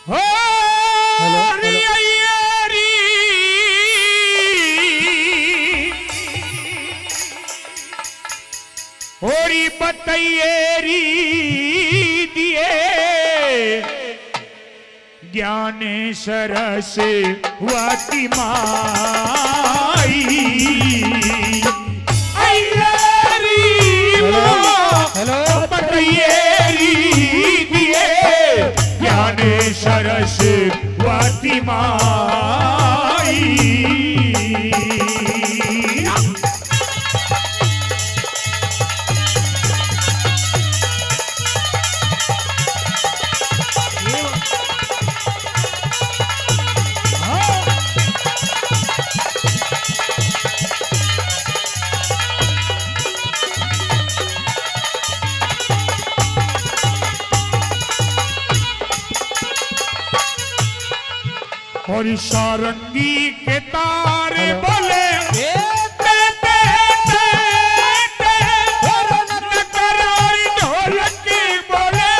हो hello hello होरी बतैयेरी दिए ज्ञानेश्वर से वाती माई हेलो बतैयेरी दिए ज्ञानेश्वर से वाती माई और सारंगी के तारे बोले ढोलक बोले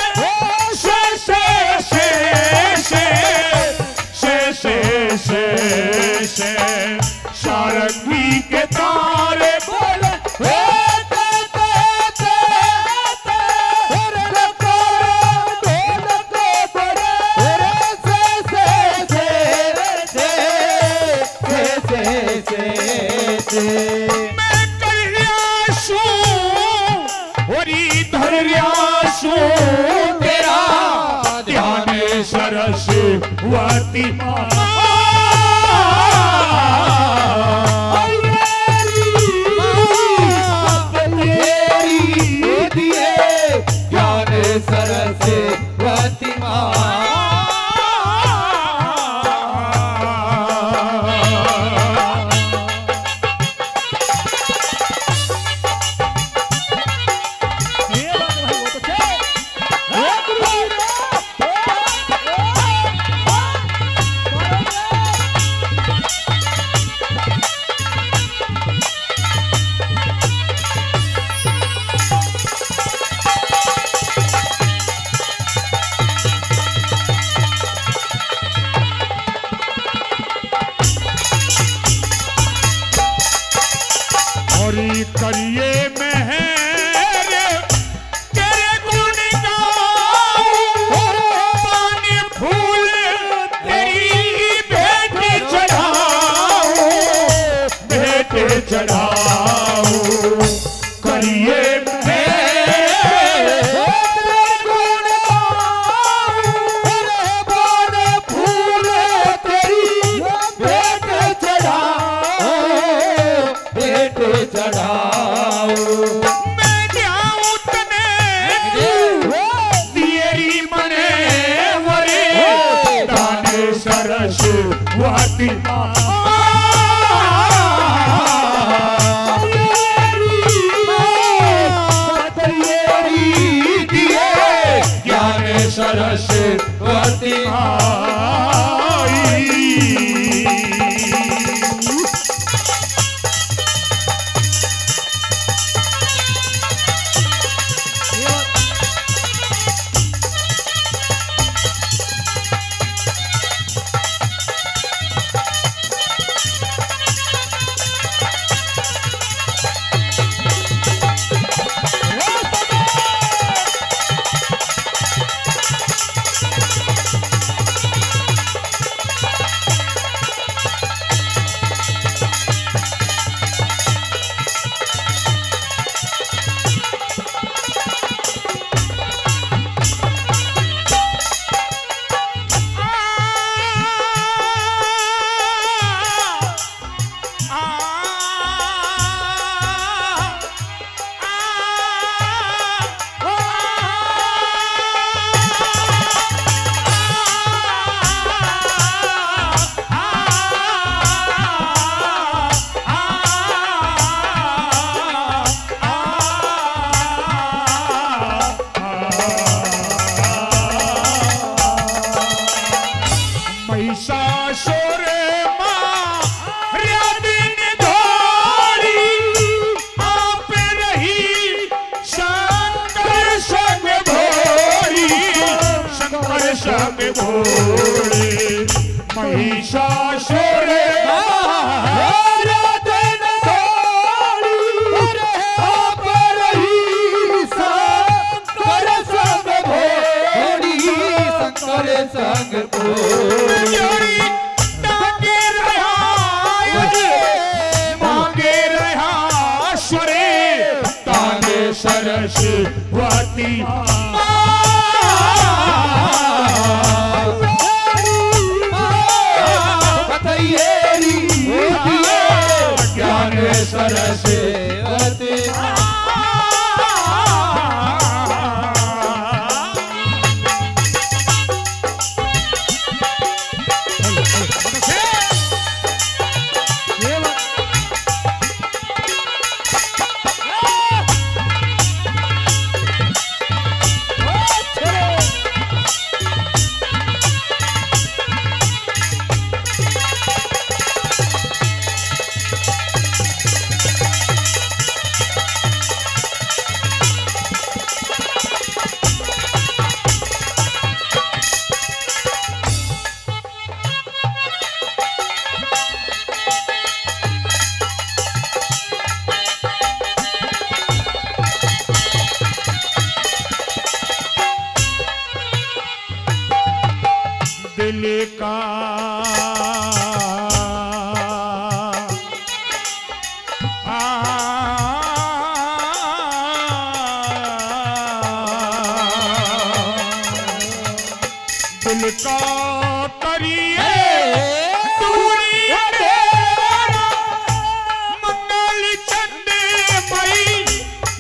से सारंगी के तारे बोले मैं कल्यासू और धर्यासू तेरा ध्यान सरस वाती सरस्वती करिए मेहर तेरे गुण गाऊं पानी फूल तेरी भेंट चढ़ाऊं करिए वाती सरस्वती सब भोले महिषासुर संग मांगे रहा सुरे ताने सरस्वती ज्ञान सरस्वती दिल का दिल का करिए दूरी तेरा मंगल चंद्रमई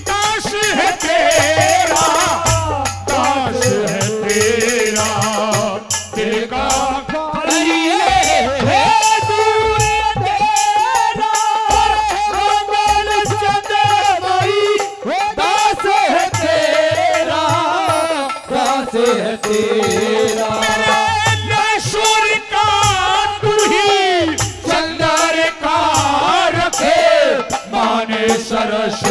दास है तेरा दास है तेरा दिल का करिए दूरी तेरा मंगल चंद्रमई दास है तेरा दास है तेरा सूर्य का तू ही चंद्र का रखे माने सरस